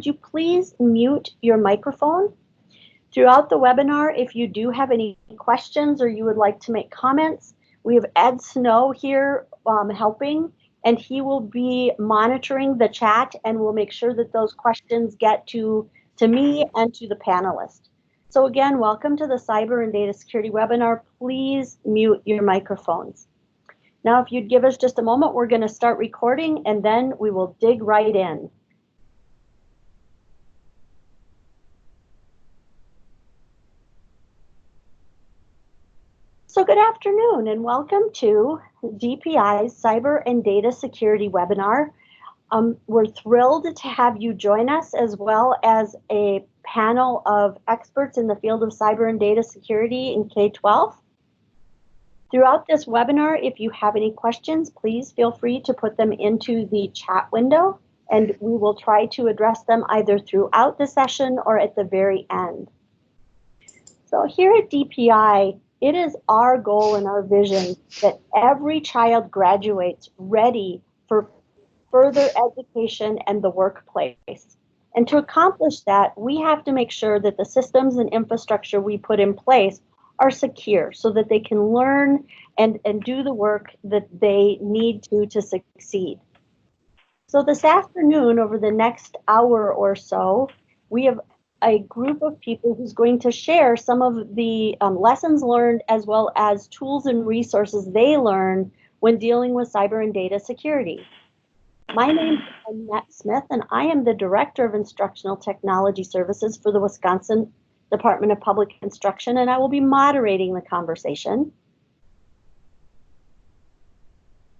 you please mute your microphone? Throughout the webinar, if you do have any questions or you would like to make comments, we have Ed Snow here helping, and he will be monitoring the chat and will make sure that those questions get to me and to the panelists. So again, welcome to the Cyber and Data Security webinar. Please mute your microphones. Now, if you'd give us just a moment, we're going to start recording and then we will dig right in. So good afternoon and welcome to DPI's Cyber and Data Security webinar. We're thrilled to have you join us, as well as a panel of experts in the field of cyber and data security in K-12. Throughout this webinar, if you have any questions, please feel free to put them into the chat window, and we will try to address them either throughout the session or at the very end. So here at DPI, it is our goal and our vision that every child graduates ready for further education and the workplace. And to accomplish that, we have to make sure that the systems and infrastructure we put in place are secure so that they can learn and do the work that they need to succeed. So this afternoon, over the next hour or so, we have a group of people who's going to share some of the lessons learned, as well as tools and resources they learn when dealing with cyber and data security. My name is Annette Smith, and I am the Director of Instructional Technology Services for the Wisconsin Department of Public Instruction, and I will be moderating the conversation.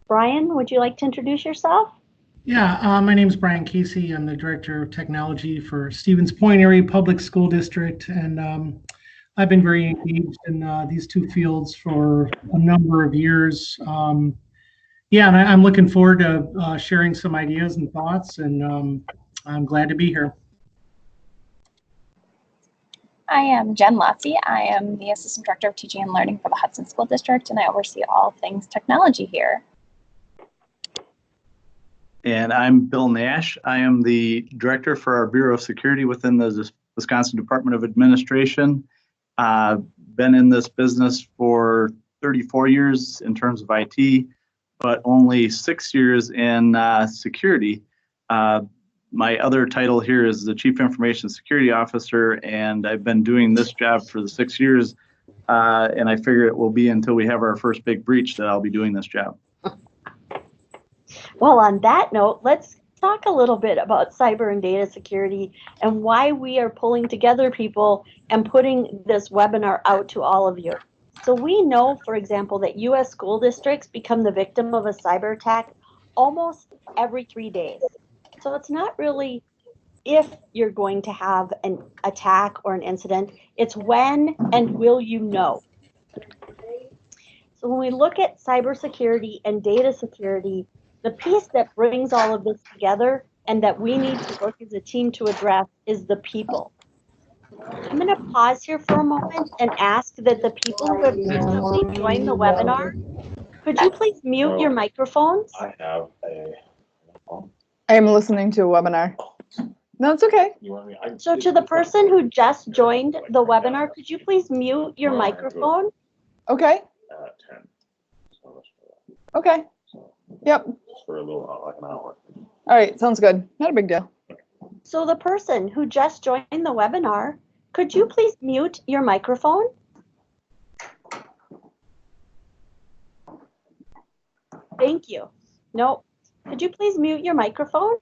Brian, would you like to introduce yourself? Yeah, my name is Brian Casey. I'm the Director of Technology for Stevens Point Area Public School District, and I've been very engaged in these two fields for a number of years. Yeah, and I'm looking forward to sharing some ideas and thoughts, and I'm glad to be here. I am Jen Lotze. I am the Assistant Director of Teaching and Learning for the Hudson School District, and I oversee all things technology here. And I'm Bill Nash. I am the Director for our Bureau of Security within the Wisconsin Department of Administration. Been in this business for 34 years in terms of IT, but only 6 years in security. My other title here is the Chief Information Security Officer, and I've been doing this job for the 6 years, and I figure it will be until we have our first big breach that I'll be doing this job. Well, on that note, let's talk a little bit about cyber and data security and why we are pulling together people and putting this webinar out to all of you. So we know, for example, that U.S. school districts become the victim of a cyber attack almost every 3 days. So it's not really if you're going to have an attack or an incident, it's when and will you know. So when we look at cybersecurity and data security, the piece that brings all of this together and that we need to work as a team to address is the people. I'm going to pause here for a moment and ask that the people who have recently joined the webinar, could you please mute your microphones? I have a. I am listening to a webinar. No, it's okay. So to the person who just joined the webinar, could you please mute your microphone? Okay. 10. Okay. Yep. For a little, like an hour. All right. Sounds good. Not a big deal. So the person who just joined the webinar, could you please mute your microphone? Thank you. No. Could you please mute your microphone?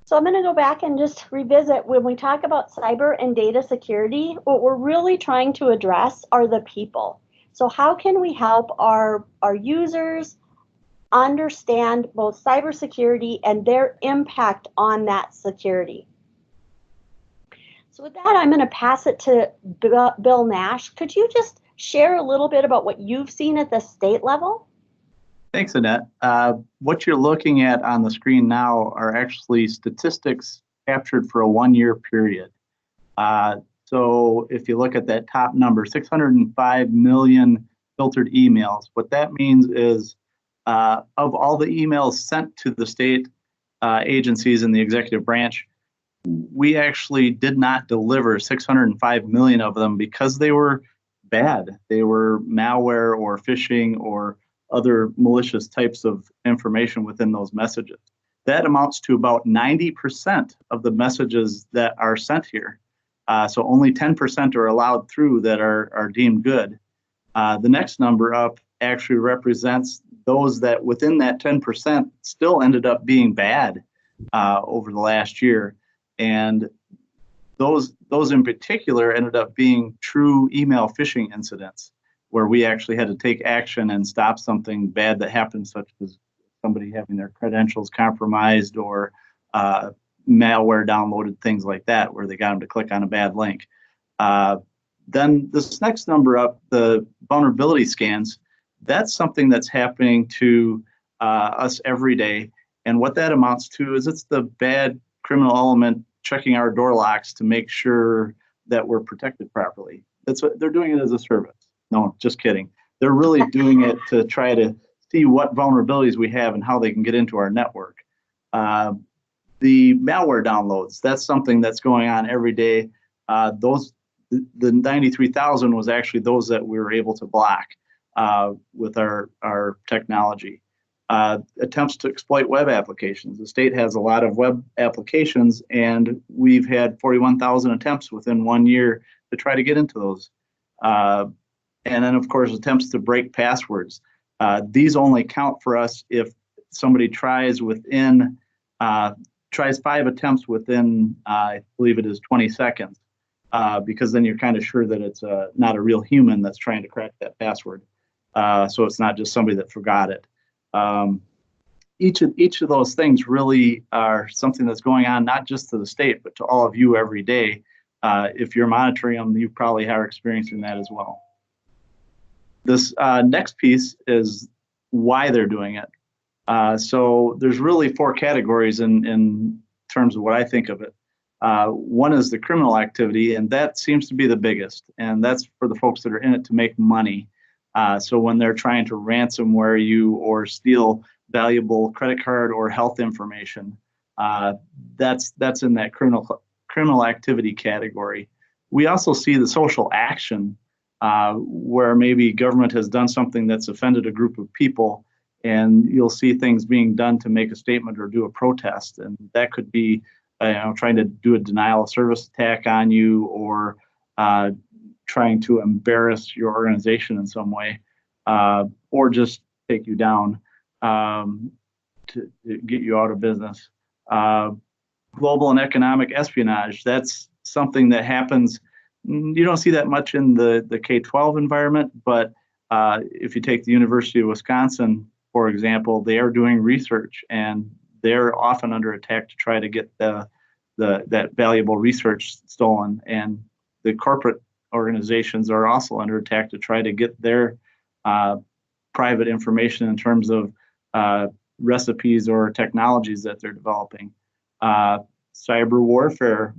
So I'm going to go back and just revisit when we talk about cyber and data security, what we're really trying to address are the people. So how can we help our users understand both cybersecurity and their impact on that security? So with that, I'm going to pass it to Bill Nash. Could you just share a little bit about what you've seen at the state level? Thanks, Annette. What you're looking at on the screen now are actually statistics captured for a 1-year period. So if you look at that top number, 605 million filtered emails, what that means is of all the emails sent to the state, agencies in the executive branch, we actually did not deliver 605 million of them because they were bad. They were malware or phishing or other malicious types of information within those messages. That amounts to about 90% of the messages that are sent here. So only 10% are allowed through that are deemed good. The next number up actually represents those that within that 10% still ended up being bad over the last year. And those in particular ended up being true email phishing incidents where we actually had to take action and stop something bad that happened, such as somebody having their credentials compromised or malware downloaded, things like that, where they got them to click on a bad link. Then this next number up, the vulnerability scans, that's something that's happening to us every day. And what that amounts to is it's the bad criminal element checking our door locks to make sure that we're protected properly. That's what they're doing it as a service. No, just kidding. They're really doing it to try to see what vulnerabilities we have and how they can get into our network. The malware downloads, that's something that's going on every day. The 93,000 was actually those that we were able to block with our technology. Attempts to exploit web applications. The state has a lot of web applications, and we've had 41,000 attempts within 1 year to try to get into those. And then, of course, attempts to break passwords. These only count for us if somebody tries 5 attempts within, I believe it is 20 seconds, because then you're kind of sure that it's not a real human that's trying to crack that password. So it's not just somebody that forgot it. Each of those things really are something that's going on, not just to the state, but to all of you every day. If you're monitoring them, you probably are experiencing that as well. This next piece is why they're doing it. So there's really 4 categories in terms of what I think of it. One is the criminal activity, and that seems to be the biggest, and that's for the folks that are in it to make money. So when they're trying to ransomware you or steal valuable credit card or health information, that's in that criminal activity category. We also see the social action, where maybe government has done something that's offended a group of people, and you'll see things being done to make a statement or do a protest, and that could be trying to do a denial of service attack on you, or trying to embarrass your organization in some way, or just take you down to get you out of business. Global and economic espionage, that's something that happens. You don't see that much in the K-12 environment, but if you take the University of Wisconsin, for example, they are doing research, and they're often under attack to try to get that valuable research stolen. And the corporate organizations are also under attack to try to get their private information in terms of recipes or technologies that they're developing. Cyber warfare,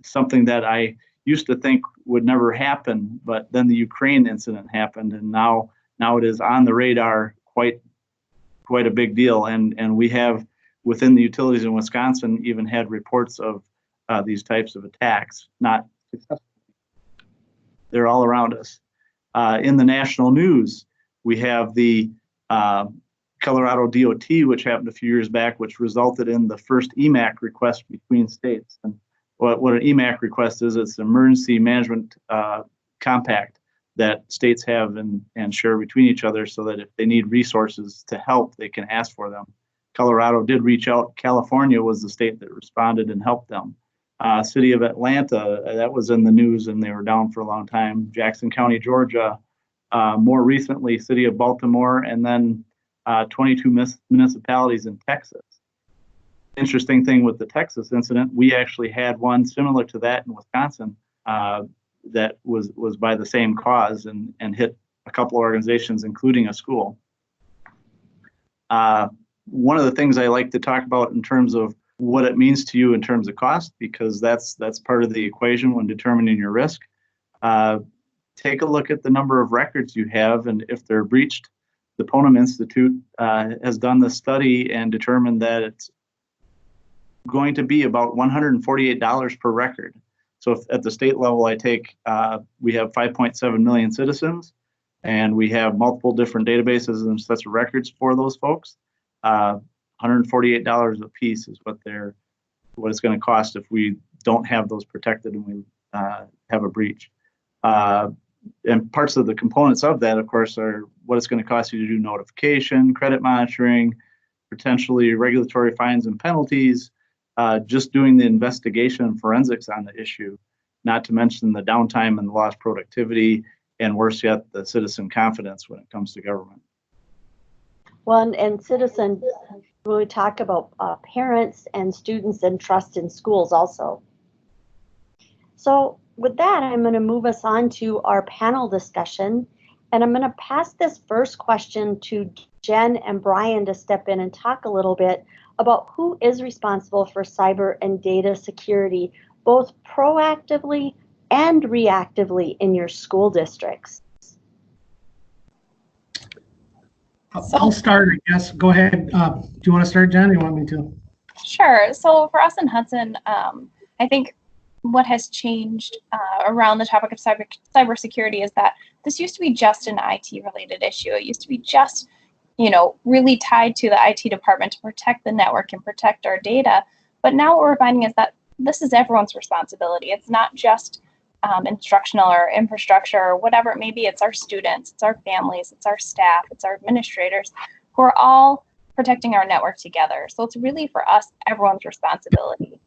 something that I used to think would never happen, but then the Ukraine incident happened, and now it is on the radar, quite a big deal. And we have within the utilities in Wisconsin even had reports of these types of attacks, not successful. They're all around us. In the national news, we have the Colorado DOT, which happened a few years back, which resulted in the first EMAC request between states. And what an EMAC request is, it's an emergency management compact that states have and share between each other, so that if they need resources to help, they can ask for them. Colorado did reach out. California was the state that responded and helped them. City of Atlanta, that was in the news, and they were down for a long time. Jackson County, Georgia, more recently, City of Baltimore, and then 22 municipalities in Texas. Interesting thing with the Texas incident, we actually had one similar to that in Wisconsin that was by the same cause and hit a couple organizations, including a school. One of the things I like to talk about in terms of what it means to you in terms of cost, because that's part of the equation when determining your risk. Take a look at the number of records you have, and if they're breached. The Ponum Institute has done this study and determined that it's going to be about $148 per record. So if at the state level, we have 5.7 million citizens, and we have multiple different databases and sets of records for those folks. $148 a piece is what it's going to cost if we don't have those protected and we have a breach. And parts of the components of that, of course, are what it's going to cost you to do notification, credit monitoring, potentially regulatory fines and penalties, just doing the investigation and forensics on the issue, not to mention the downtime and the lost productivity, and worse yet, the citizen confidence when it comes to government. Well, and citizen, when we talk about parents and students and trust in schools also. So with that, I'm going to move us on to our panel discussion, and I'm going to pass this first question to Jen and Brian to step in and talk a little bit about who is responsible for cyber and data security, both proactively and reactively in your school districts. I'll start, I guess. Go ahead. Do you want to start, Jen, or you want me to? Sure. So for us in Hudson, I think what has changed around the topic of cybersecurity is that this used to be just an IT-related issue. It used to be just, really tied to the IT department to protect the network and protect our data. But now what we're finding is that this is everyone's responsibility. It's not just instructional or infrastructure or whatever it may be. It's our students, it's our families, it's our staff, it's our administrators who are all protecting our network together. So it's really, for us, everyone's responsibility.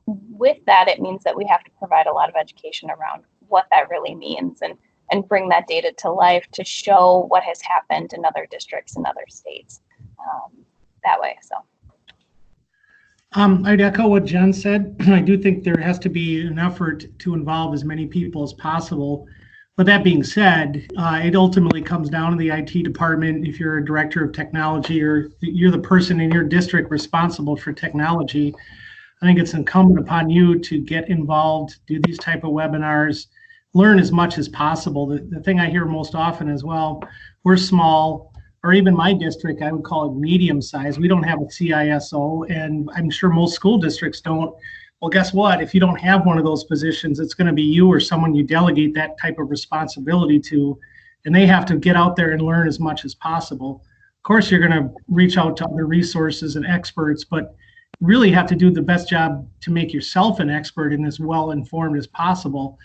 With that, it means that we have to provide a lot of education around what that really means and bring that data to life to show what has happened in other districts and other states that way. So. I'd echo what Jen said. I do think there has to be an effort to involve as many people as possible. But that being said, it ultimately comes down to the IT department. If you're a director of technology or you're the person in your district responsible for technology, I think it's incumbent upon you to get involved, do these type of webinars, learn as much as possible. The thing I hear most often as well, we're small, or even my district, I would call it medium size. We don't have a CISO, and I'm sure most school districts don't. Well, guess what? If you don't have one of those positions, it's going to be you or someone you delegate that type of responsibility to, and they have to get out there and learn as much as possible. Of course, you're going to reach out to other resources and experts, but really have to do the best job to make yourself an expert and as well informed as possible.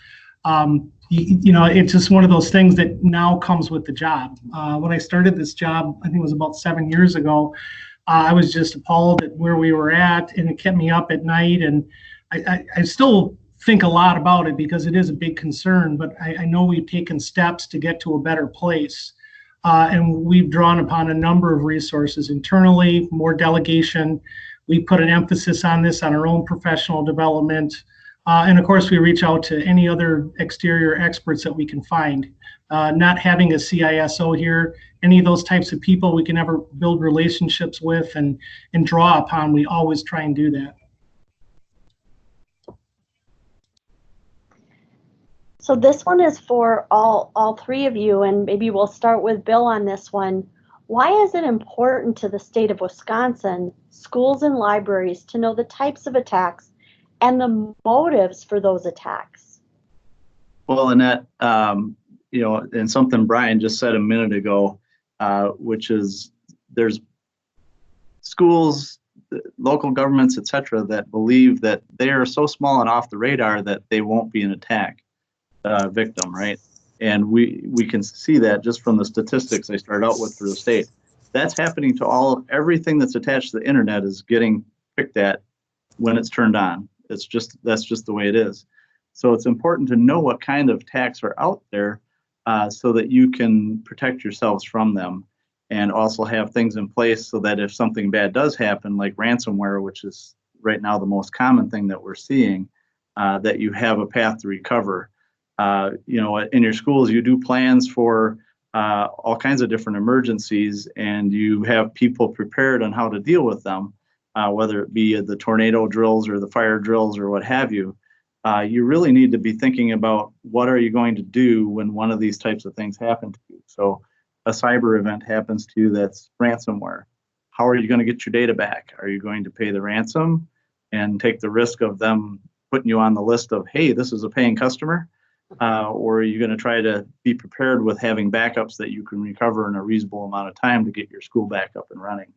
It's just one of those things that now comes with the job. When I started this job, I think it was about 7 years ago, I was just appalled at where we were at, and it kept me up at night. And I still think a lot about it because it is a big concern, but I know we've taken steps to get to a better place. And we've drawn upon a number of resources internally, more delegation. We put an emphasis on this on our own professional development. And of course, we reach out to any other exterior experts that we can find. Not having a CISO here, any of those types of people we can ever build relationships with and draw upon, we always try and do that. So this one is for all three of you, and maybe we'll start with Bill on this one. Why is it important to the state of Wisconsin, schools and libraries, to know the types of attacks and the motives for those attacks? Well, Annette, and something Brian just said a minute ago, which is there's schools, local governments, et cetera, that believe that they are so small and off the radar that they won't be an attack victim, right? And we can see that just from the statistics I started out with for the state. That's happening to everything that's attached to the internet is getting picked at when it's turned on. That's just the way it is. So it's important to know what kind of attacks are out there so that you can protect yourselves from them, and also have things in place so that if something bad does happen, like ransomware, which is right now the most common thing that we're seeing, that you have a path to recover. In your schools, you do plans for all kinds of different emergencies, and you have people prepared on how to deal with them, whether it be the tornado drills or the fire drills or what have you. You really need to be thinking about what are you going to do when one of these types of things happen to you. So a cyber event happens to you that's ransomware. how are you going to get your data back? Are you going to pay the ransom and take the risk of them putting you on the list of, hey, this is a paying customer? Or are you going to try to be prepared with having backups that you can recover in a reasonable amount of time to get your school back up and running?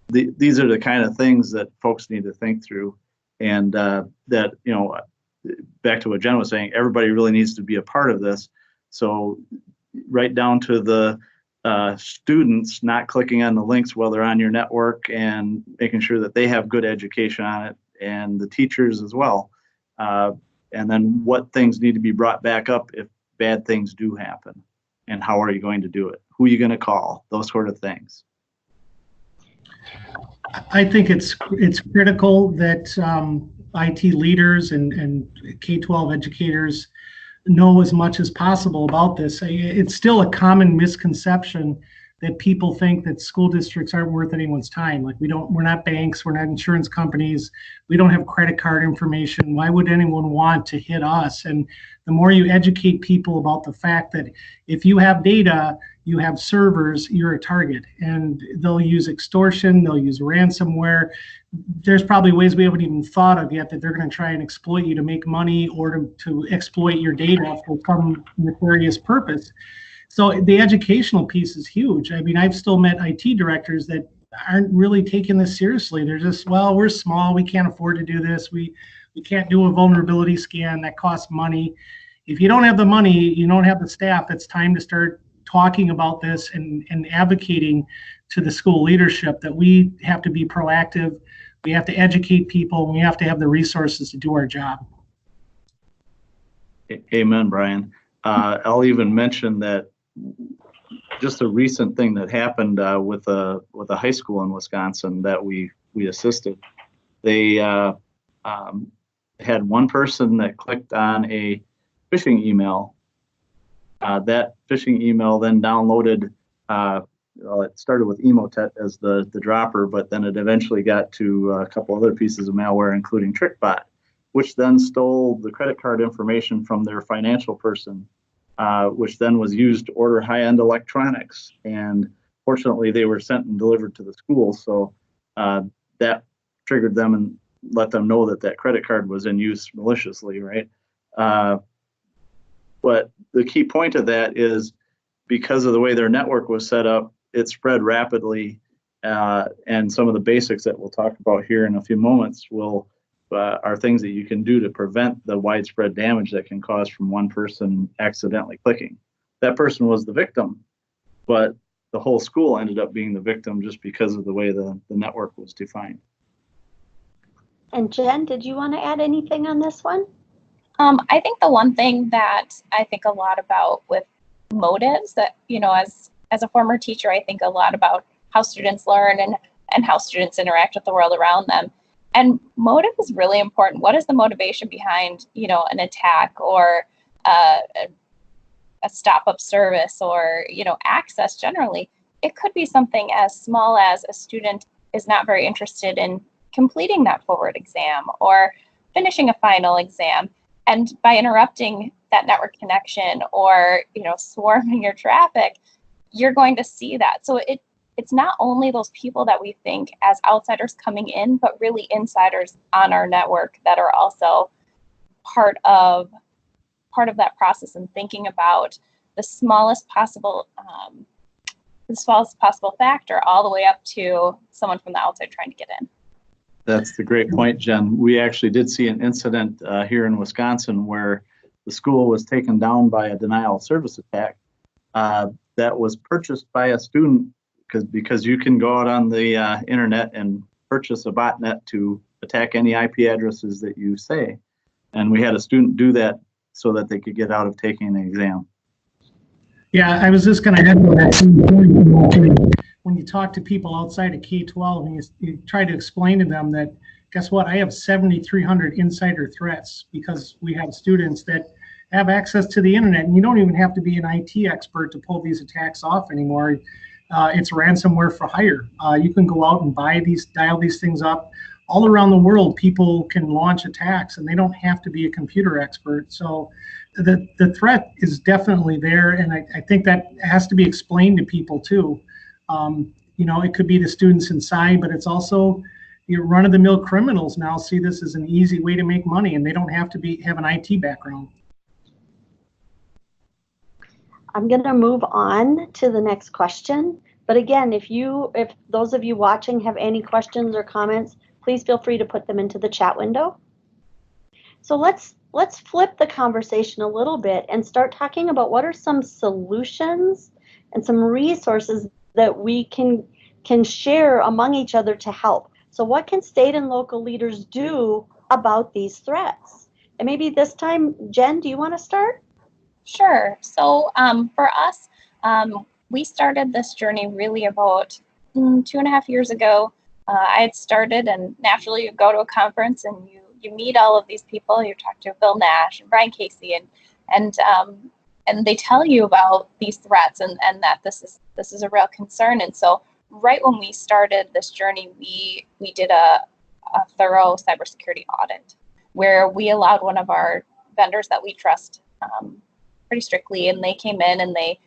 These are the kind of things that folks need to think through. And that, back to what Jen was saying, everybody really needs to be a part of this. So right down to the students not clicking on the links while they're on your network and making sure that they have good education on it, and the teachers as well. And then what things need to be brought back up if bad things do happen, and how are you going to do it? Who are you going to call? Those sort of things. I think it's critical that IT leaders and K-12 educators know as much as possible about this. It's still a common misconception that people think that school districts aren't worth anyone's time. Like we're not banks, we're not insurance companies, we don't have credit card information. Why would anyone want to hit us? And the more you educate people about the fact that if you have data, you have servers, you're a target, and they'll use extortion, they'll use ransomware. There's probably ways we haven't even thought of yet that they're going to try and exploit you to make money or to exploit your data for some nefarious purpose. So the educational piece is huge. I mean, I've still met IT directors that aren't really taking this seriously. They're just, well, we're small, we can't afford to do this. We can't do a vulnerability scan, that costs money. If you don't have the money, you don't have the staff, it's time to start talking about this and advocating to the school leadership that we have to be proactive, we have to educate people, and we have to have the resources to do our job. Amen, Brian. I'll even mention that just a recent thing that happened with a high school in Wisconsin that we assisted. They had one person that clicked on a phishing email. That phishing email then downloaded, it started with Emotet as the dropper, but then it eventually got to a couple other pieces of malware, including TrickBot, which then stole the credit card information from their financial person, which then was used to order high-end electronics. And fortunately, they were sent and delivered to the school. So that triggered them and let them know that that credit card was in use maliciously, right? But the key point of that is because of the way their network was set up, it spread rapidly. And some of the basics that we'll talk about here in a few moments are things that you can do to prevent the widespread damage that can cause from one person accidentally clicking. That person was the victim, but the whole school ended up being the victim just because of the way the network was defined. And Jen, did you want to add anything on this one? I think the one thing that I think a lot about with motives that, as a former teacher, I think a lot about how students learn and how students interact with the world around them. And motive is really important. What is the motivation behind, an attack or a stop-up service or, access generally? It could be something as small as a student is not very interested in completing that forward exam or finishing a final exam. And by interrupting that network connection or, swarming your traffic, you're going to see that. So it's not only those people that we think as outsiders coming in, but really insiders on our network that are also part of that process and thinking about the smallest possible factor all the way up to someone from the outside trying to get in. That's the great point, Jen. We actually did see an incident here in Wisconsin where the school was taken down by a denial of service attack that was purchased by a student because you can go out on the internet and purchase a botnet to attack any IP addresses that you say. And we had a student do that so that they could get out of taking an exam. Yeah, I was just going to add to that. When you talk to people outside of K-12 and you try to explain to them that, guess what, I have 7,300 insider threats because we have students that have access to the internet, and you don't even have to be an IT expert to pull these attacks off anymore. It's ransomware for hire. You can go out and dial these things up. All around the world, people can launch attacks, and they don't have to be a computer expert. So the threat is definitely there, and I think that has to be explained to people too. it could be the students inside, but it's also your run-of-the-mill criminals now see this as an easy way to make money, and they don't have to have an IT background. I'm going to move on to the next question. But again, if those of you watching have any questions or comments, please feel free to put them into the chat window. So let's flip the conversation a little bit and start talking about what are some solutions and some resources that we can share among each other to help. So what can state and local leaders do about these threats? And maybe this time, Jen, do you want to start? Sure. So for us, we started this journey really about 2.5 years ago. I had started, and naturally you go to a conference and you meet all of these people. You talk to Bill Nash and Brian Casey, and they tell you about these threats and that this is a real concern. And so right when we started this journey, we did a thorough cybersecurity audit where we allowed one of our vendors that we trust pretty strictly, and they came in and they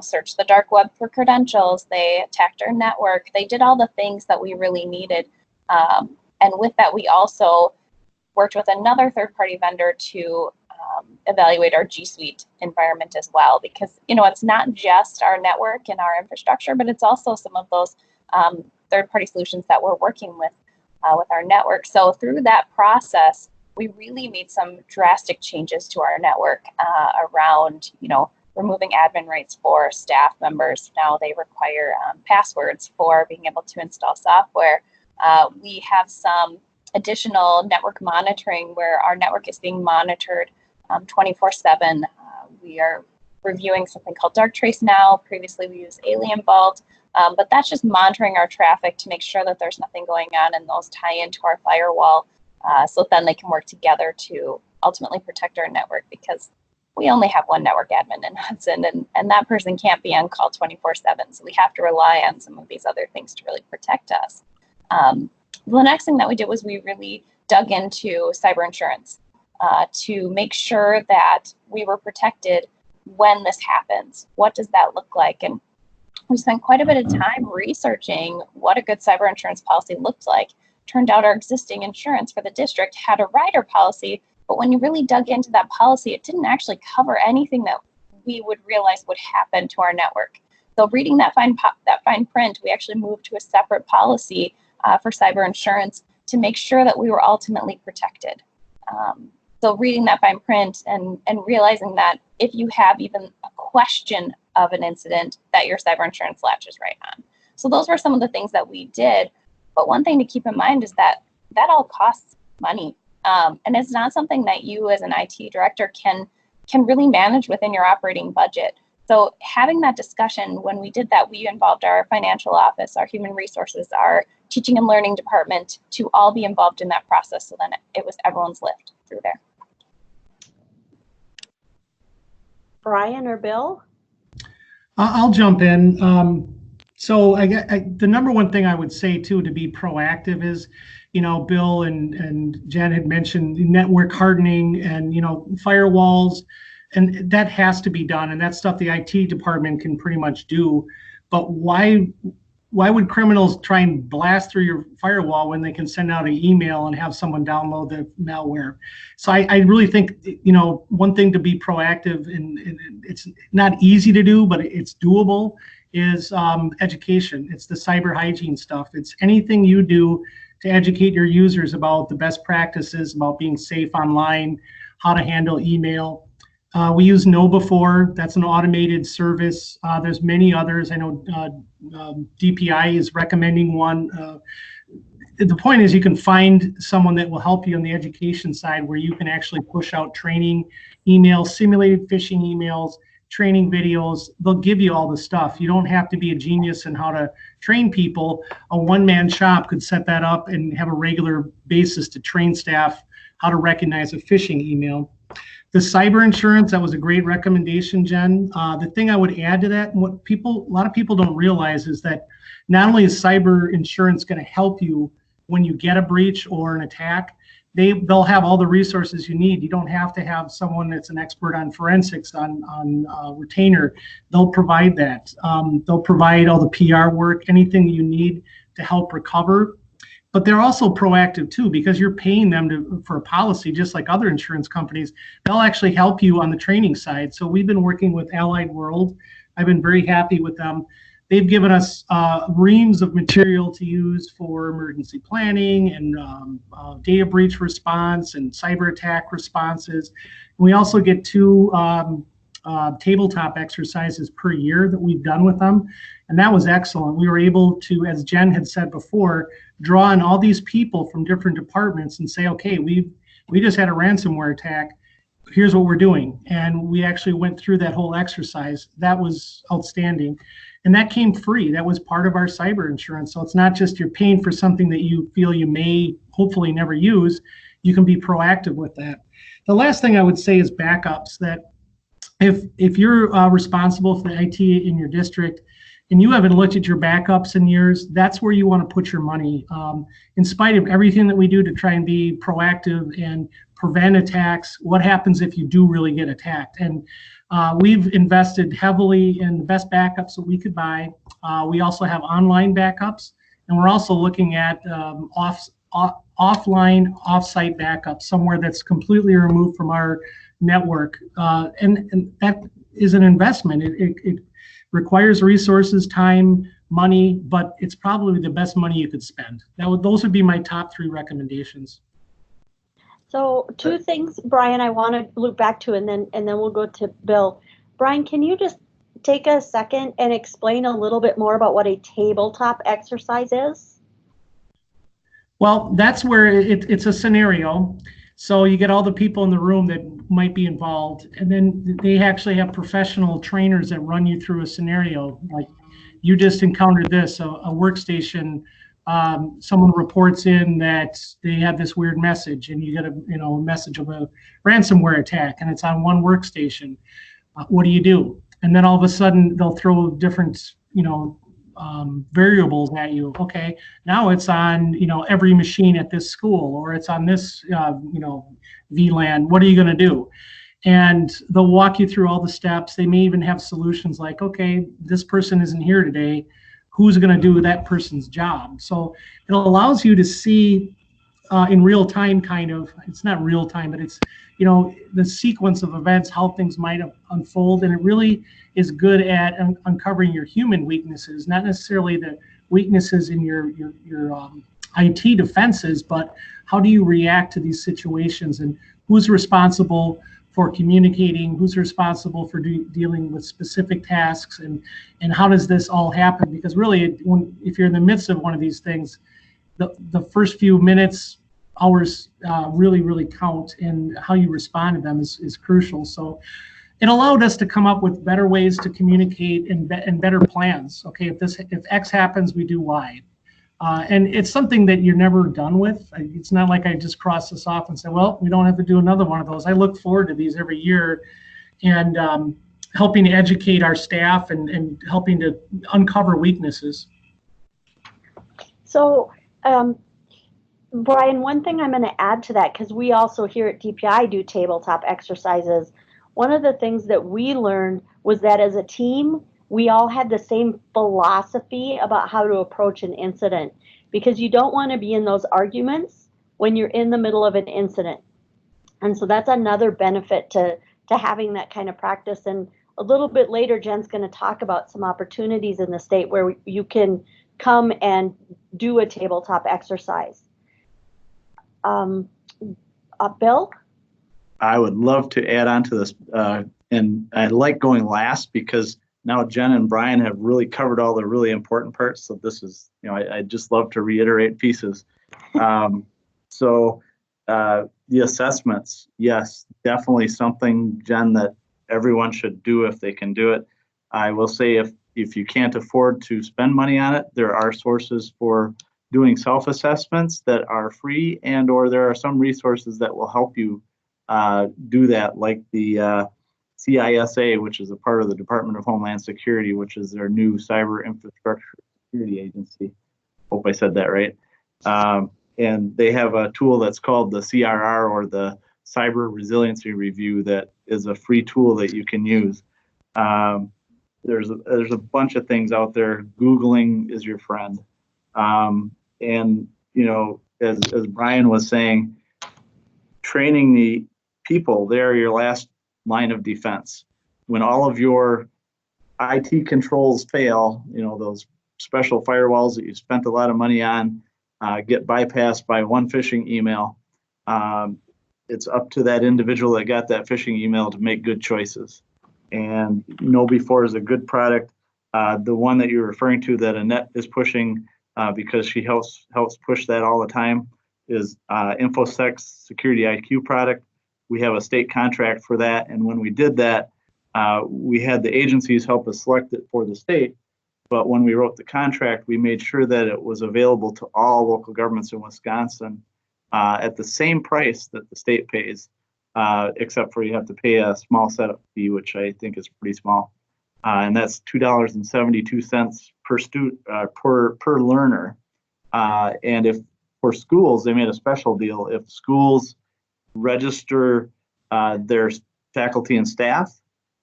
searched the dark web for credentials. They attacked our network. They did all the things that we really needed. And with that, we also worked with another third-party vendor to evaluate our G Suite environment as well, because it's not just our network and our infrastructure, but it's also some of those third-party solutions that we're working with our network. So through that process, we really made some drastic changes to our network around, removing admin rights for staff members. Now they require passwords for being able to install software. We have some additional network monitoring where our network is being monitored 24/7. We are reviewing something called Darktrace now. Previously we used Alien Vault, but that's just monitoring our traffic to make sure that there's nothing going on and those tie into our firewall. So then they can work together to ultimately protect our network, because we only have one network admin in Hudson, and that person can't be on call 24/7. So we have to rely on some of these other things to really protect us. The next thing that we did was we really dug into cyber insurance to make sure that we were protected when this happens. What does that look like? And we spent quite a bit of time researching what a good cyber insurance policy looked like. Turned out our existing insurance for the district had a rider policy, but when you really dug into that policy, it didn't actually cover anything that we would realize would happen to our network. So reading that fine print, we actually moved to a separate policy for cyber insurance to make sure that we were ultimately protected. So reading that fine print and realizing that if you have even a question of an incident, that your cyber insurance latches right on. So those were some of the things that we did. But one thing to keep in mind is that all costs money. And it's not something that you as an IT director can really manage within your operating budget. So having that discussion, when we did that, we involved our financial office, our human resources, our teaching and learning department to all be involved in that process. So then it was everyone's lift through there. Brian or Bill? I'll jump in. So the number one thing I would say too, to be proactive is, Bill and Jen had mentioned network hardening and, firewalls, and that has to be done. And that's stuff the IT department can pretty much do. But why would criminals try and blast through your firewall when they can send out an email and have someone download the malware? So I really think, one thing to be proactive, and it's not easy to do, but it's doable, is education. It's the cyber hygiene stuff. It's anything you do to educate your users about the best practices, about being safe online, how to handle email. We use KnowBe4. That's an automated service. There's many others. I know DPI is recommending one. The point is you can find someone that will help you on the education side, where you can actually push out training emails, simulated phishing emails, training videos. They'll give you all the stuff. You don't have to be a genius in how to train people. A one-man shop could set that up and have a regular basis to train staff how to recognize a phishing email. The cyber insurance, that was a great recommendation, Jen. The thing I would add to that, and what a lot of people don't realize, is that not only is cyber insurance going to help you when you get a breach or an attack, they'll have all the resources you need. You don't have to have someone that's an expert on forensics on retainer. They'll provide that. They'll provide all the PR work, anything you need to help recover. But they're also proactive too, because you're paying them for a policy, just like other insurance companies. They'll actually help you on the training side. So we've been working with Allied World. I've been very happy with them. They've given us reams of material to use for emergency planning and data breach response and cyber attack responses. We also get 2 tabletop exercises per year that we've done with them. And that was excellent. We were able to, as Jen had said before, draw on all these people from different departments and say, okay, we just had a ransomware attack. Here's what we're doing. And we actually went through that whole exercise. That was outstanding. And that came free. That was part of our cyber insurance. So it's not just you're paying for something that you feel you may hopefully never use. You can be proactive with that. The last thing I would say is backups. That if you're responsible for the IT in your district and you haven't looked at your backups in years, that's where you want to put your money. In spite of everything that we do to try and be proactive and prevent attacks, what happens if you do really get attacked? And we've invested heavily in the best backups that we could buy. We also have online backups, and we're also looking at offline, off-site backups, somewhere that's completely removed from our network. And that is an investment. It requires resources, time, money, but it's probably the best money you could spend. Those would be my top 3 recommendations. So 2 things, Brian, I want to loop back to, and then we'll go to Bill. Brian, can you just take a second and explain a little bit more about what a tabletop exercise is? Well, that's where it's a scenario. So you get all the people in the room that might be involved, and then they actually have professional trainers that run you through a scenario. Like, you just encountered this, a workstation, someone reports in that they have this weird message, and you get a message of a ransomware attack, and it's on one workstation. What do you do? And then all of a sudden they'll throw different variables at you. Okay, now it's on every machine at this school, or it's on this VLAN. What are you going to do? And they'll walk you through all the steps. They may even have solutions like, okay, this person isn't here today. Who's going to do that person's job? So it allows you to see in real time, kind of. It's not real time, but it's the sequence of events, how things might unfold, and it really is good at uncovering your human weaknesses, not necessarily the weaknesses in your IT defenses, but how do you react to these situations, and who's responsible for communicating, who's responsible for dealing with specific tasks, and how does this all happen? Because really, if you're in the midst of one of these things, the first few minutes, hours really, really count, and how you respond to them is crucial. So it allowed us to come up with better ways to communicate and better plans. Okay, if X happens, we do Y. And it's something that you're never done with. It's not like I just cross this off and say, well, we don't have to do another one of those. I look forward to these every year, and helping to educate our staff and helping to uncover weaknesses. So, Brian, one thing I'm going to add to that, because we also here at DPI do tabletop exercises. One of the things that we learned was that as a team, we all had the same philosophy about how to approach an incident, because you don't want to be in those arguments when you're in the middle of an incident. And so that's another benefit to having that kind of practice. And a little bit later, Jen's going to talk about some opportunities in the state where you can come and do a tabletop exercise. Bill? I would love to add on to this, and I like going last because now Jen and Brian have really covered all the really important parts. So this is, I just love to reiterate pieces. So the assessments, yes, definitely something, Jen, that everyone should do if they can do it. I will say if you can't afford to spend money on it, there are sources for doing self-assessments that are free, and or there are some resources that will help you do that, like the CISA, which is a part of the Department of Homeland Security, which is their new cyber infrastructure security agency. Hope I said that right. And they have a tool that's called the CRR, or the Cyber Resiliency Review, that is a free tool that you can use. There's a bunch of things out there. Googling is your friend. And, you know, as Brian was saying, training the people, they're your last line of defense. When all of your IT controls fail, you know, those special firewalls that you spent a lot of money on get bypassed by one phishing email, it's up to that individual that got that phishing email to make good choices. And KnowBe4 is a good product. The one that you're referring to that Annette is pushing, because she helps push that all the time, is InfoSec's Security IQ product. We have a state contract for that, and when we did that, we had the agencies help us select it for the state. But when we wrote the contract, we made sure that it was available to all local governments in Wisconsin at the same price that the state pays, except for you have to pay a small setup fee, which I think is pretty small, and that's $2.72 per student per learner. And if for schools, they made a special deal. If schools register their faculty and staff,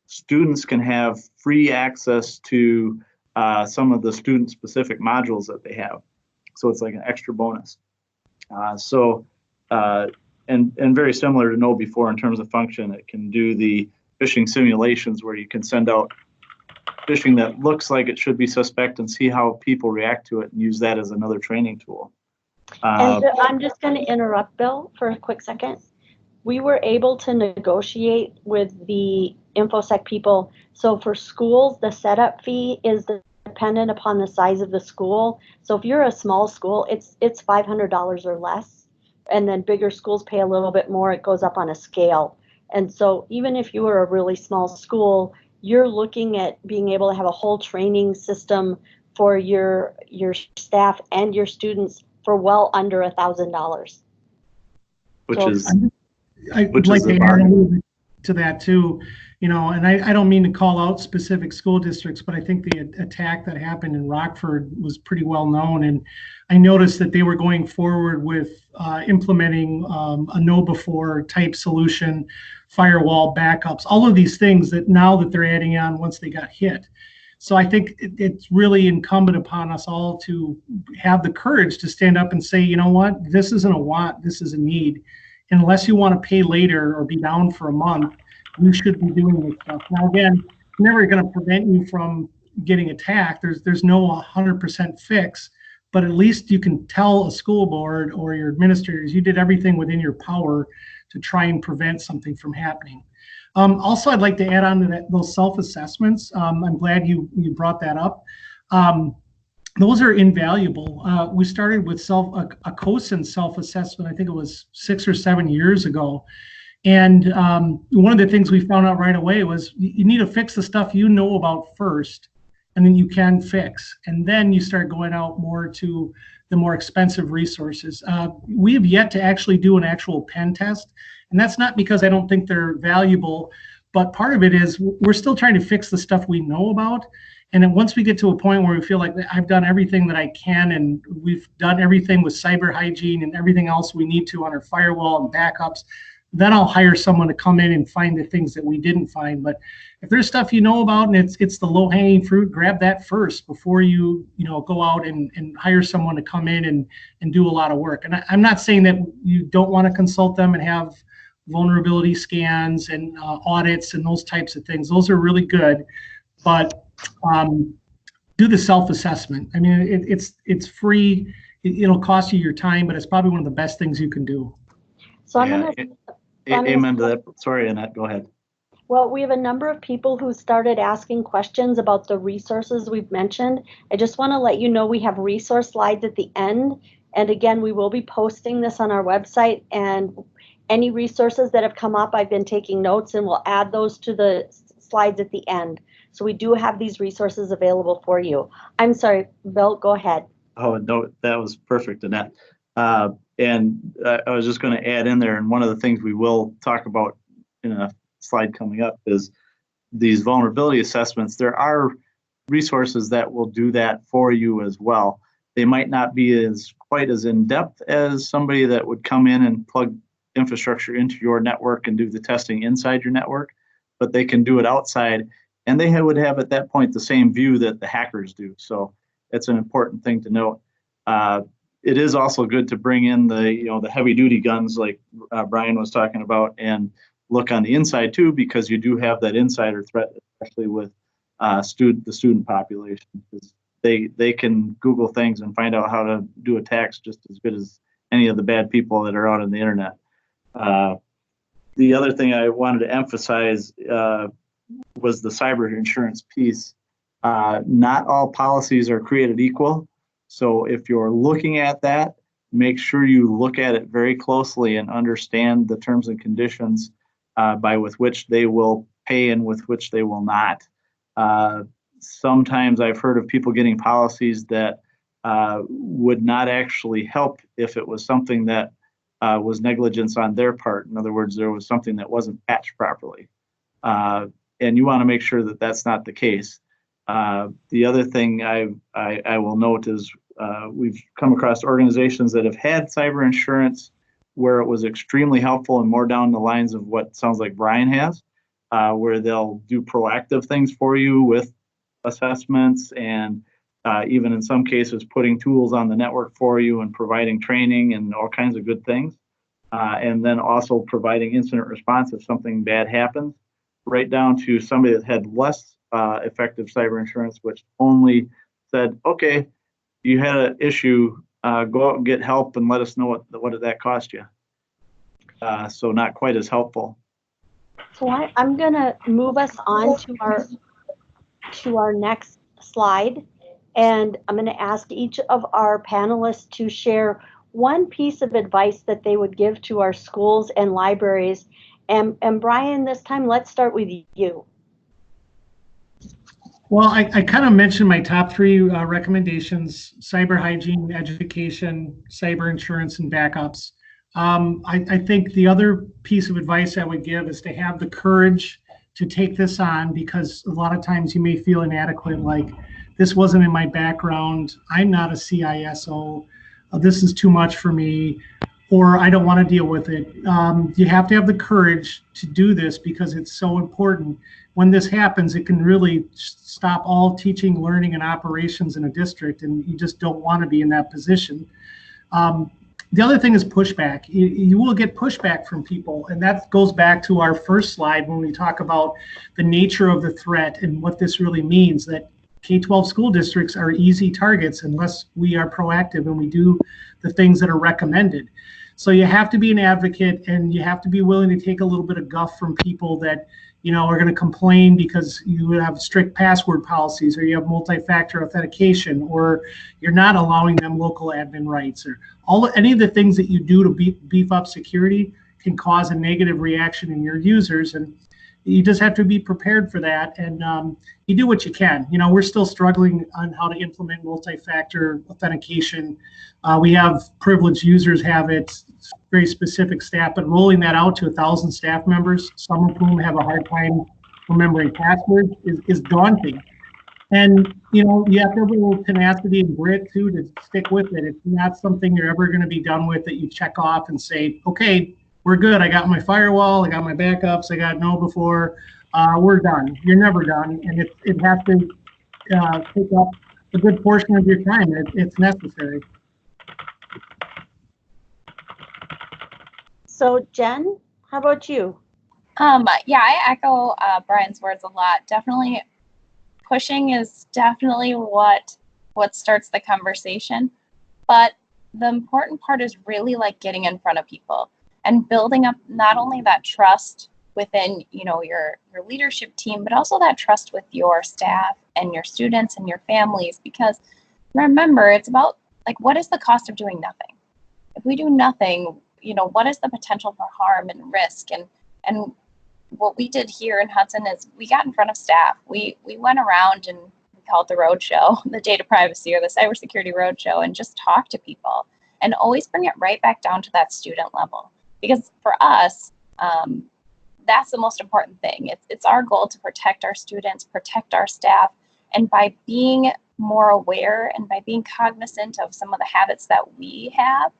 students can have free access to some of the student-specific modules that they have. So it's like an extra bonus. And very similar to KnowBe4 in terms of function, it can do the phishing simulations where you can send out phishing that looks like it should be suspect and see how people react to it, and use that as another training tool. And I'm just going to interrupt, Bill, for a quick second. We were able to negotiate with the InfoSec people. So for schools, the setup fee is dependent upon the size of the school. So if you're a small school, it's $500 or less. And then bigger schools pay a little bit more. It goes up on a scale. And so even if you were a really small school, you're looking at being able to have a whole training system for your staff and your students for well under $1,000. I'd like to add a little bit to that too, you know, and I don't mean to call out specific school districts, but I think the attack that happened in Rockford was pretty well known. And I noticed that they were going forward with implementing a KnowBe4 type solution, firewall backups, all of these things that now that they're adding on once they got hit. So I think it's really incumbent upon us all to have the courage to stand up and say, you know what, this isn't a want, this is a need. Unless you want to pay later or be down for a month, you should be doing this stuff. Now, again, it's never going to prevent you from getting attacked. There's no 100% fix, but at least you can tell a school board or your administrators you did everything within your power to try and prevent something from happening. Also, I'd like to add on to those self-assessments. I'm glad you brought that up. Those are invaluable. We started with a COSIN self-assessment, I think it was 6 or 7 years ago. And one of the things we found out right away was you need to fix the stuff you know about first, and then you can fix. And then you start going out more to the more expensive resources. We have yet to actually do an actual pen test. And that's not because I don't think they're valuable, but part of it is we're still trying to fix the stuff we know about. And then once we get to a point where we feel like I've done everything that I can, and we've done everything with cyber hygiene and everything else we need to on our firewall and backups, then I'll hire someone to come in and find the things that we didn't find. But if there's stuff you know about and it's the low-hanging fruit, grab that first before you go out and hire someone to come in and do a lot of work. And I'm not saying that you don't want to consult them and have vulnerability scans and audits and those types of things. Those are really good, but do the self-assessment. I mean, it's free. It'll cost you your time, but it's probably one of the best things you can do. So Amen to that. Sorry, Annette, go ahead. Well, we have a number of people who started asking questions about the resources we've mentioned. I just want to let you know we have resource slides at the end. And again, we will be posting this on our website, and any resources that have come up, I've been taking notes, and we'll add those to the slides at the end. So we do have these resources available for you. I'm sorry, Bill, go ahead. Oh, no, that was perfect, Annette. And I was just going to add in there, and one of the things we will talk about in a slide coming up is these vulnerability assessments. There are resources that will do that for you as well. They might not be quite as in depth as somebody that would come in and plug infrastructure into your network and do the testing inside your network, but they can do it outside, and they would have at that point the same view that the hackers do. So it's an important thing to note. It is also good to bring in the heavy duty guns like Brian was talking about, and look on the inside too, because you do have that insider threat, especially with the student population. They can Google things and find out how to do attacks just as good as any of the bad people that are out on the internet. The other thing I wanted to emphasize was the cyber insurance piece. Not all policies are created equal. So if you're looking at that, make sure you look at it very closely and understand the terms and conditions with which they will pay and with which they will not. Sometimes I've heard of people getting policies that would not actually help if it was something that was negligence on their part. In other words, there was something that wasn't patched properly. And you want to make sure that that's not the case. The other thing I will note is we've come across organizations that have had cyber insurance where it was extremely helpful and more down the lines of what sounds like Brian has, where they'll do proactive things for you with assessments and even in some cases putting tools on the network for you and providing training and all kinds of good things. And then also providing incident response if something bad happens, right down to somebody that had less effective cyber insurance, which only said, okay, you had an issue, go out and get help and let us know what did that cost you. So not quite as helpful. So I'm going to move us on to our next slide, and I'm going to ask each of our panelists to share one piece of advice that they would give to our schools and libraries. And Brian, this time, let's start with you. Well, I kind of mentioned my top three recommendations: cyber hygiene, education, cyber insurance, and backups. I think the other piece of advice I would give is to have the courage to take this on, because a lot of times you may feel inadequate, like this wasn't in my background, I'm not a CISO, this is too much for me, or I don't want to deal with it. You have to have the courage to do this because it's so important. When this happens, it can really stop all teaching, learning, and operations in a district, and you just don't want to be in that position. The other thing is pushback. You will get pushback from people, and that goes back to our first slide when we talk about the nature of the threat and what this really means, that K-12 school districts are easy targets unless we are proactive and we do the things that are recommended. So you have to be an advocate, and you have to be willing to take a little bit of guff from people that are going to complain because you have strict password policies, or you have multi-factor authentication, or you're not allowing them local admin rights, or any of the things that you do to beef up security can cause a negative reaction in your users, and you just have to be prepared for that. And you do what you can. We're still struggling on how to implement multi-factor authentication. We have privileged users have it, very specific staff, but rolling that out to 1,000 staff members, some of whom have a hard time remembering passwords, is daunting. And you have to have a little tenacity and grit too to stick with it. It's not something you're ever going to be done with that you check off and say, okay, we're good. I got my firewall, I got my backups, I got KnowBe4, we're done. You're never done, and it has to take up a good portion of your time. It's necessary. So Jen, how about you? Yeah, I echo Brian's words a lot. Definitely pushing is definitely what starts the conversation. But the important part is really like getting in front of people and building up not only that trust within your leadership team, but also that trust with your staff and your students and your families. Because remember, it's about like, what is the cost of doing nothing? If we do nothing, what is the potential for harm and risk? And what we did here in Hudson is we got in front of staff. We went around, and we call it the roadshow, the data privacy or the cybersecurity roadshow, and just talk to people and always bring it right back down to that student level. Because for us, that's the most important thing. It's our goal to protect our students, protect our staff, And by being more aware and by being cognizant of some of the habits that we have,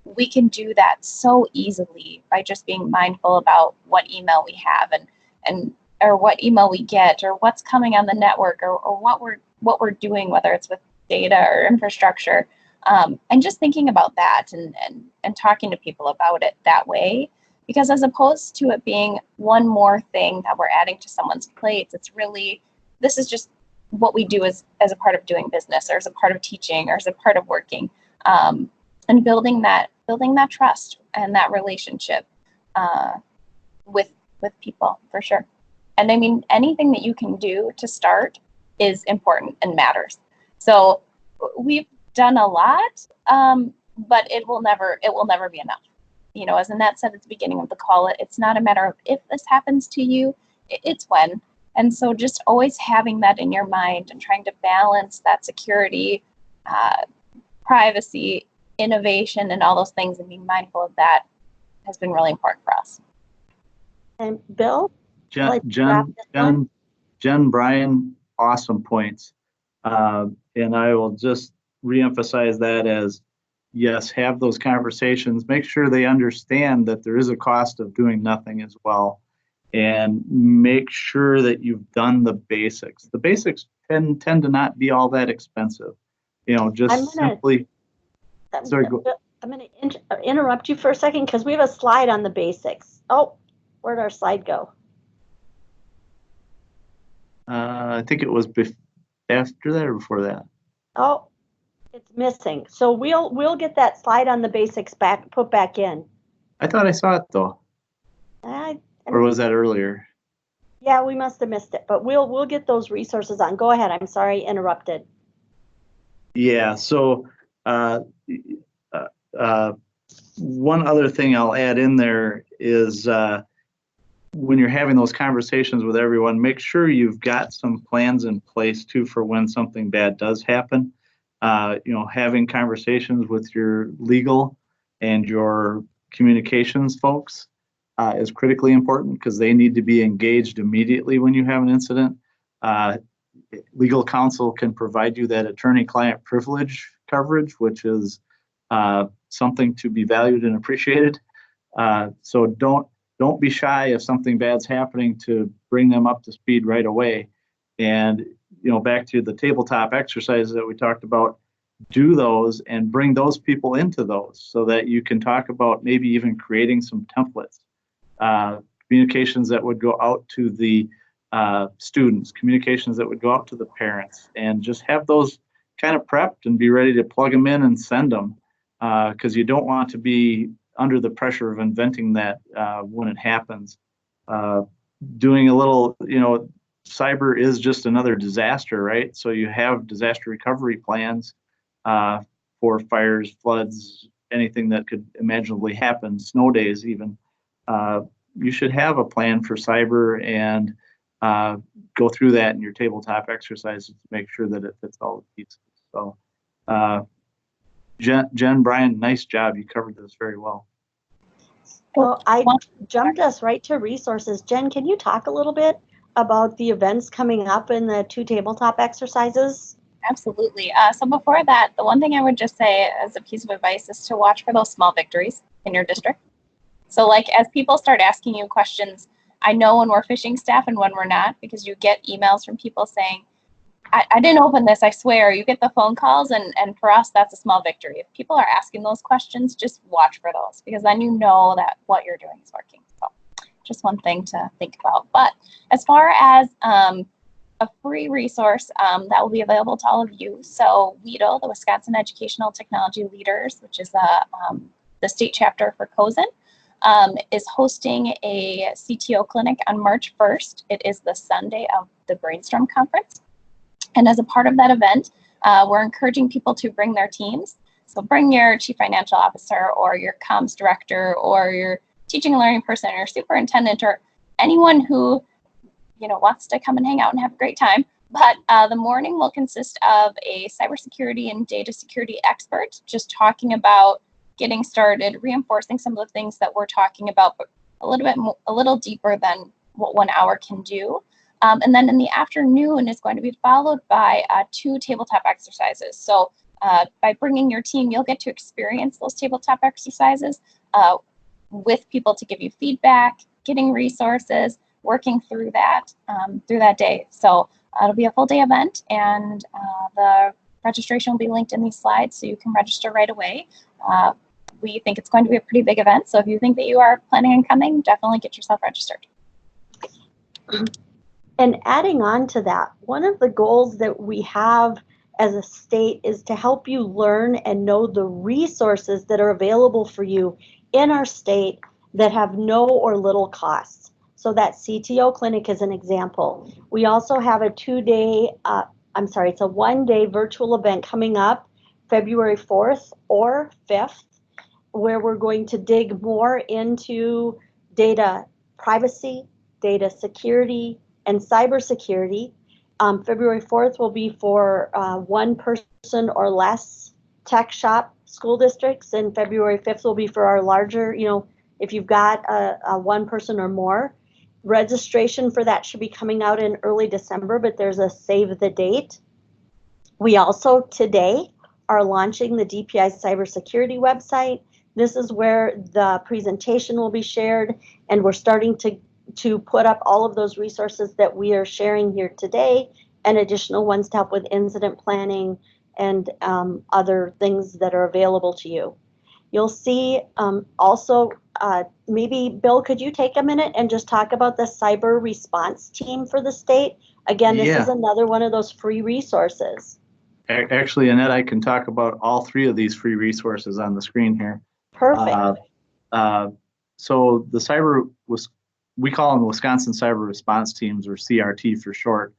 we can do that so easily by just being mindful about what email we have and or what email we get or what's coming on the network or what we're doing, whether it's with data or infrastructure, and just thinking about that and talking to people about it that way. Because as opposed to it being one more thing that we're adding to someone's plate, it's really, this is just what we do as a part of doing business or as a part of teaching or as a part of working, and building that trust and that relationship with people, for sure. And I mean, anything that you can do to start is important and matters. So we've done a lot, but it will never be enough. You know, as Annette said at the beginning of the call, it's not a matter of if this happens to you, it's when. And so just always having that in your mind and trying to balance that security, privacy, innovation, and all those things, and being mindful of that has been really important for us. And Bill? Jen, Brian, awesome points. And I will just reemphasize that as, yes, have those conversations, make sure they understand that there is a cost of doing nothing as well. And make sure that you've done the basics. The basics tend to not be all that expensive. You know, just simply. Sorry, go. I'm going to interrupt you for a second because we have a slide on the basics. Oh, where'd our slide go? I think it was after that or before that. Oh, it's missing. So we'll get that slide on the basics put back in. I thought I saw it though. Or was that earlier? Yeah, we must have missed it, but we'll get those resources on. Go ahead. I'm sorry, interrupted. Yeah. So one other thing I'll add in there is when you're having those conversations with everyone, make sure you've got some plans in place too for when something bad does happen. You know, having conversations with your legal and your communications folks is critically important because they need to be engaged immediately when you have an incident. Legal counsel can provide you that attorney-client privilege coverage, which is something to be valued and appreciated. So don't be shy if something bad's happening to bring them up to speed right away. And you know, back to the tabletop exercises that we talked about, do those and bring those people into those so that you can talk about maybe even creating some templates. Communications that would go out to the students, communications that would go out to the parents, and just have those kind of prepped and be ready to plug them in and send them because you don't want to be under the pressure of inventing that when it happens. Doing a little, you know, cyber is just another disaster, right? So you have disaster recovery plans for fires, floods, anything that could imaginably happen, snow days even. You should have a plan for cyber and go through that in your tabletop exercises to make sure that it fits all the pieces. So Jen, Brian, nice job. You covered this very well. Well, I jumped us right to resources. Jen, can you talk a little bit about the events coming up in the 2 tabletop exercises? Absolutely. So before that, the one thing I would just say as a piece of advice is to watch for those small victories in your district. So like as people start asking you questions, I know when we're phishing staff and when we're not, because you get emails from people saying, I didn't open this, I swear. You get the phone calls, and for us, that's a small victory. If people are asking those questions, just watch for those, because then you know that what you're doing is working. So just one thing to think about. But as far as a free resource that will be available to all of you, so WEDL, the Wisconsin Educational Technology Leaders, which is the state chapter for COSN, is hosting a CTO clinic on March 1st. It is the Sunday of the Brainstorm Conference. And as a part of that event, we're encouraging people to bring their teams. So bring your chief financial officer or your comms director or your teaching and learning person or your superintendent or anyone who wants to come and hang out and have a great time. But the morning will consist of a cybersecurity and data security expert just talking about getting started, reinforcing some of the things that we're talking about, but a little deeper than what 1 hour can do. And then in the afternoon is going to be followed by 2 tabletop exercises. So by bringing your team, you'll get to experience those tabletop exercises with people to give you feedback, getting resources, working through that day. So it'll be a full day event, and the registration will be linked in these slides, so you can register right away. We think it's going to be a pretty big event, so if you think that you are planning on coming, definitely get yourself registered. And adding on to that, one of the goals that we have as a state is to help you learn and know the resources that are available for you in our state that have no or little costs. So that CTO clinic is an example. We also have a it's a one-day virtual event coming up February 4th or 5th, where we're going to dig more into data privacy, data security, and cybersecurity. February 4th will be for 1 person or less tech shop school districts, and February 5th will be for our larger, if you've got a 1 person or more. Registration for that should be coming out in early December, but there's a save the date. We also today are launching the DPI cybersecurity website. This is where the presentation will be shared, and we're starting to put up all of those resources that we are sharing here today, and additional ones to help with incident planning and other things that are available to you. You'll see also, maybe Bill, could you take a minute and just talk about the cyber response team for the state? Again, this is another one of those free resources. Actually, Annette, I can talk about all 3 of these free resources on the screen here. Perfect. So we call them Wisconsin Cyber Response Teams, or CRT for short.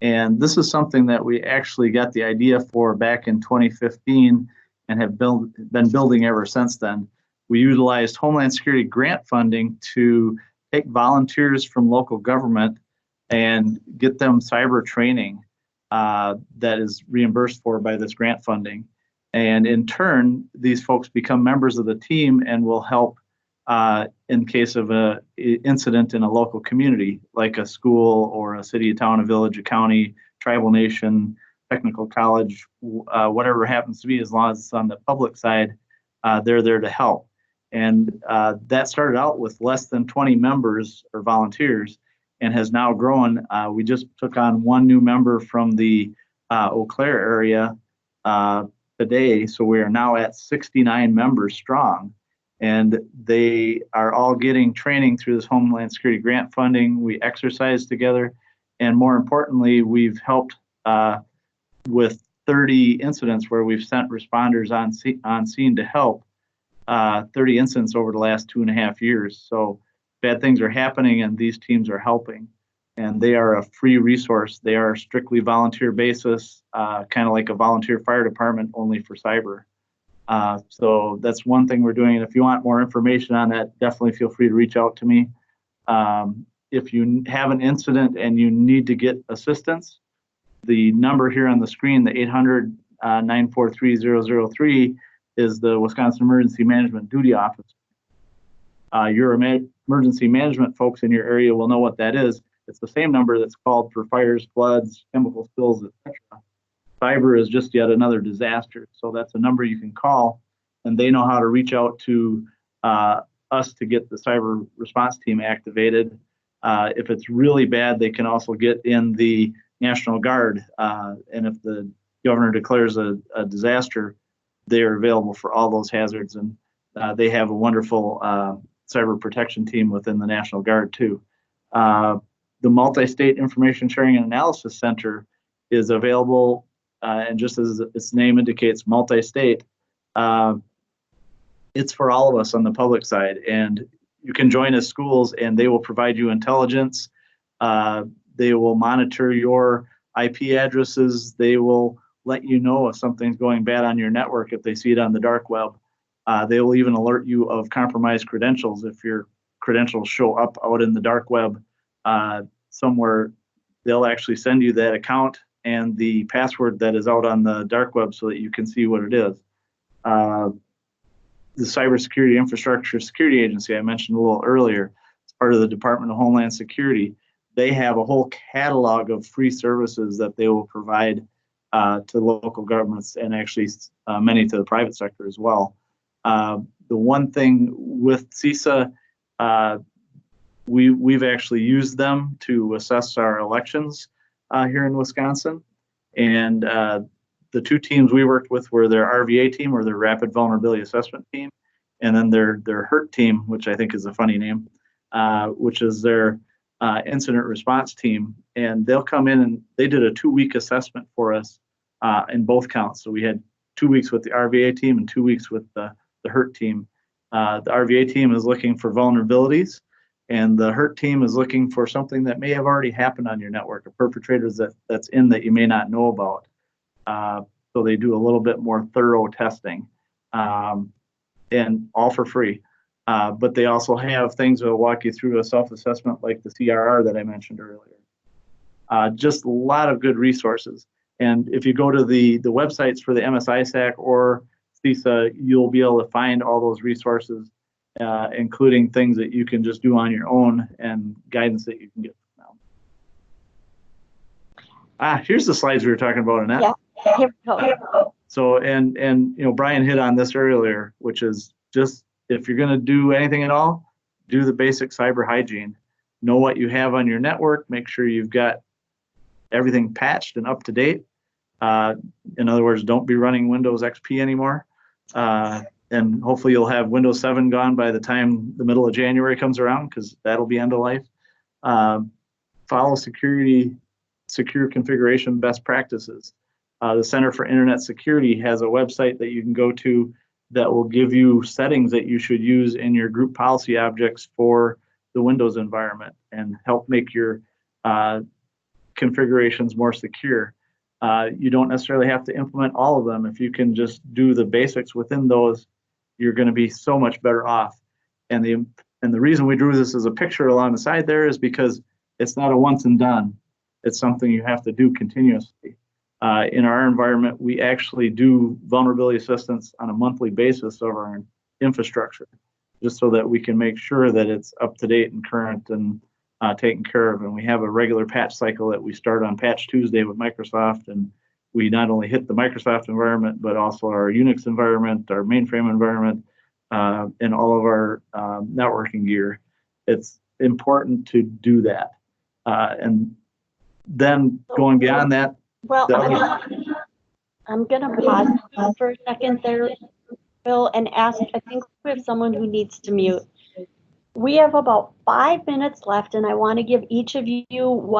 And this is something that we actually got the idea for back in 2015 and have been building ever since then. We utilized Homeland Security grant funding to take volunteers from local government and get them cyber training that is reimbursed for by this grant funding. And in turn, these folks become members of the team and will help in case of an incident in a local community, like a school or a city, a town, a village, a county, tribal nation, technical college, whatever it happens to be, as long as it's on the public side, they're there to help. And that started out with less than 20 members or volunteers and has now grown. We just took on 1 new member from the Eau Claire area today, so we are now at 69 members strong. And they are all getting training through this Homeland Security grant funding. We exercise together. And more importantly, we've helped with 30 incidents where we've sent responders on scene to help, 30 incidents over the last 2.5 years. So bad things are happening and these teams are helping. And they are a free resource. They are strictly volunteer basis, kind of like a volunteer fire department, only for cyber. So that's one thing we're doing. And if you want more information on that, definitely feel free to reach out to me. If you have an incident and you need to get assistance, the number here on the screen, the 800-943-003, is the Wisconsin Emergency Management Duty Office. Your emergency management folks in your area will know what that is. It's the same number that's called for fires, floods, chemical spills, etc. Cyber is just yet another disaster. So that's a number you can call, and they know how to reach out to us to get the cyber response team activated. If it's really bad, they can also get in the National Guard. And if the governor declares a disaster, they are available for all those hazards. And they have a wonderful cyber protection team within the National Guard too. The Multi-State Information Sharing and Analysis Center is available, and just as its name indicates, multi-state. It's for all of us on the public side, and you can join as schools and they will provide you intelligence. They will monitor your IP addresses. They will let you know if something's going bad on your network if they see it on the dark web. They will even alert you of compromised credentials if your credentials show up out in the dark web somewhere. They'll actually send you that account and the password that is out on the dark web so that you can see what it is. The Cybersecurity Infrastructure Security Agency I mentioned a little earlier, it's part of the Department of Homeland Security. they have a whole catalog of free services that they will provide to local governments and actually many to the private sector as well. The one thing with CISA, we've actually used them to assess our elections here in Wisconsin. And the two teams we worked with were their RVA team, or their Rapid Vulnerability Assessment team, and then their HURT team, which I think is a funny name, which is their incident response team. And they'll come in and they did a 2-week assessment for us in both counts. So we had 2 weeks with the RVA team and 2 weeks with the HURT team. The RVA team is looking for vulnerabilities, and the HURT team is looking for something that may have already happened on your network, a perpetrator that's in that you may not know about. So they do a little bit more thorough testing, and all for free. But they also have things that will walk you through a self-assessment like the CRR that I mentioned earlier. Just a lot of good resources. And if you go to the websites for the MSISAC or CISA, you'll be able to find all those resources, including things that you can just do on your own and guidance that you can get from them. Here's the slides we were talking about, Annette. Yeah, here we go. So, and Brian hit on this earlier, which is just, if you're going to do anything at all, do the basic cyber hygiene. Know what you have on your network. Make sure you've got everything patched and up to date. In other words, don't be running Windows XP anymore. And hopefully you'll have Windows 7 gone by the time the middle of January comes around, because that'll be end of life. Follow secure configuration best practices. The Center for Internet Security has a website that you can go to that will give you settings that you should use in your group policy objects for the Windows environment and help make your configurations more secure. You don't necessarily have to implement all of them. If you can just do the basics within those, you're going to be so much better off. And the reason we drew this as a picture along the side there is because it's not a once and done. It's something you have to do continuously. In our environment, we actually do vulnerability assessments on a monthly basis of our infrastructure, just so that we can make sure that it's up to date and current and taken care of. And we have a regular patch cycle that we start on Patch Tuesday with Microsoft, and we not only hit the Microsoft environment, but also our Unix environment, our mainframe environment, and all of our networking gear. It's important to do that. And then going beyond that, Well, I'm gonna pause for a second there, Bill, and ask, I think we have someone who needs to mute. We have about 5 minutes left, and I want to give each of you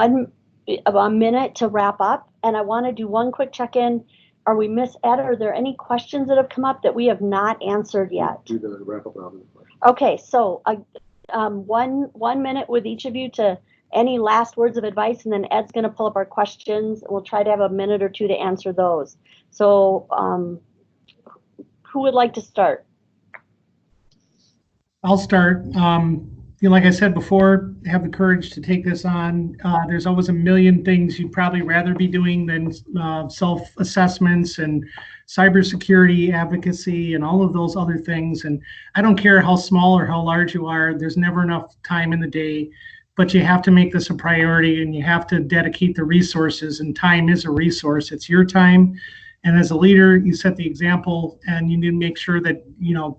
a minute to wrap up, and I want to do one quick check-in. Are we Ed, are there any questions that have come up that we have not answered yet? Okay, so 1 minute with each of you to any last words of advice, and then Ed's going to pull up our questions. We'll try to have a minute or two to answer those. So who would like to start? I'll start. Like I said before, have the courage to take this on. There's always a million things you'd probably rather be doing than self-assessments and cybersecurity advocacy and all of those other things. And I don't care how small or how large you are, there's never enough time in the day, but you have to make this a priority, and you have to dedicate the resources, and time is a resource. It's your time. And as a leader, you set the example, and you need to make sure that,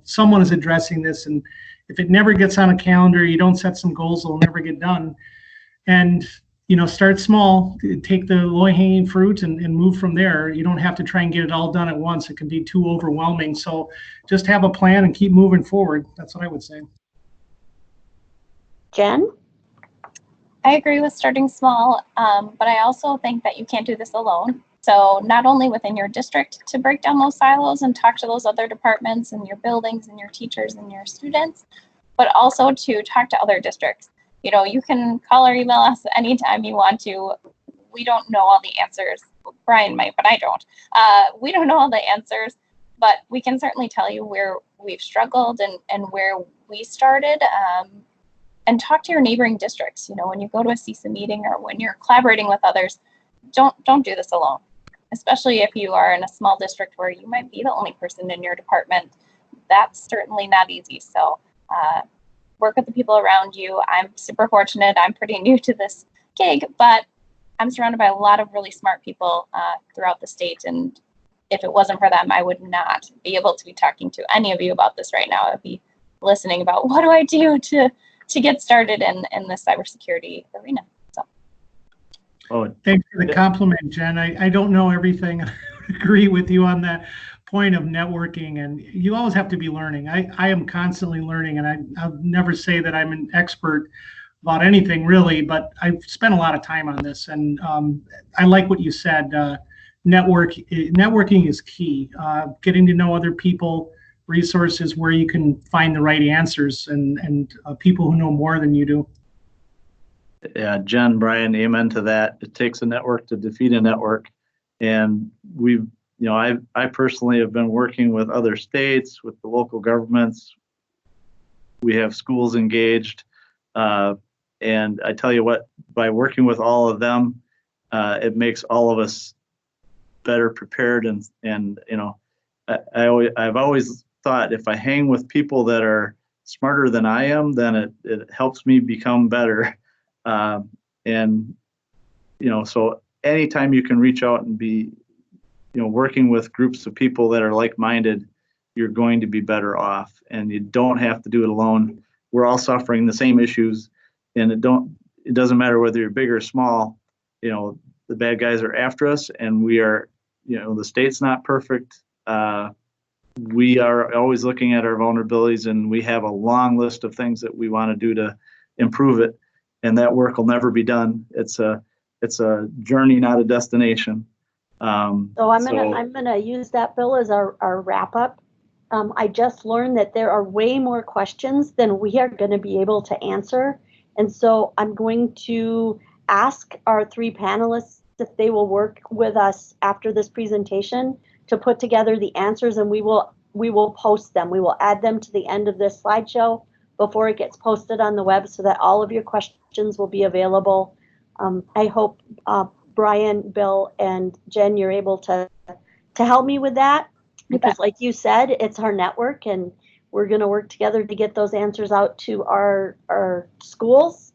someone is addressing this. And if it never gets on a calendar, you don't set some goals, it'll never get done. And, start small, take the low-hanging fruit and move from there. You don't have to try and get it all done at once. It can be too overwhelming. So just have a plan and keep moving forward. That's what I would say. Jen? I agree with starting small, but I also think that you can't do this alone. So not only within your district to break down those silos and talk to those other departments and your buildings and your teachers and your students, but also to talk to other districts. You can call or email us anytime you want to. We don't know all the answers. Brian might, but I don't. We don't know all the answers, but we can certainly tell you where we've struggled and where we started. And talk to your neighboring districts. When you go to a CISA meeting or when you're collaborating with others, don't do this alone, especially if you are in a small district where you might be the only person in your department. That's certainly not easy. So work with the people around you. I'm super fortunate. I'm pretty new to this gig, but I'm surrounded by a lot of really smart people throughout the state. And if it wasn't for them, I would not be able to be talking to any of you about this right now. I'd be listening about what do I do to get started in the cybersecurity arena. So. Oh, Thanks for the compliment, Jen. I don't know everything. I agree with you on that point of networking, and you always have to be learning. I am constantly learning, and I'll never say that I'm an expert about anything really, but I've spent a lot of time on this, and I like what you said. Networking is key. Getting to know other people, resources where you can find the right answers, and people who know more than you do. yeah, Jen, Brian, amen to that. It takes a network to defeat a network. And I personally have been working with other states, with the local governments. We have schools engaged. And I tell you what, by working with all of them, it makes all of us better prepared. And I've always thought if I hang with people that are smarter than I am, then it helps me become better. So anytime you can reach out and be, working with groups of people that are like-minded, you're going to be better off, and you don't have to do it alone. We're all suffering the same issues, and it doesn't matter whether you're big or small. The bad guys are after us, and we are, the state's not perfect. We are always looking at our vulnerabilities, and we have a long list of things that we want to do to improve it. And that work will never be done. It's a journey, not a destination. So I'm gonna use that, Bill, as our wrap up. I just learned that there are way more questions than we are going to be able to answer, and so I'm going to ask our three panelists if they will work with us after this presentation to put together the answers, and we will post them. We will add them to the end of this slideshow before it gets posted on the web, so that all of your questions will be available. I hope Brian, Bill, and Jen, you're able to help me with that, because like you said, it's our network, and we're going to work together to get those answers out to our schools.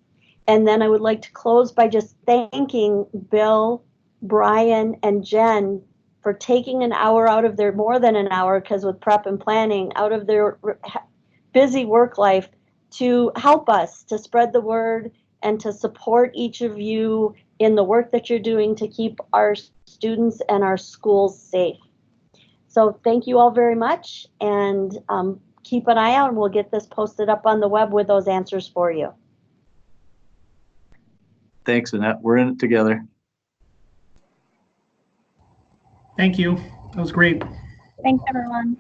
And then I would like to close by just thanking Bill, Brian, and Jen for taking an hour out of their, more than an hour, because with prep and planning, out of their busy work life to help us to spread the word and to support each of you in the work that you're doing to keep our students and our schools safe. So thank you all very much, and keep an eye out, and we'll get this posted up on the web with those answers for you. Thanks, Annette. We're in it together. Thank you. That was great. Thanks, everyone.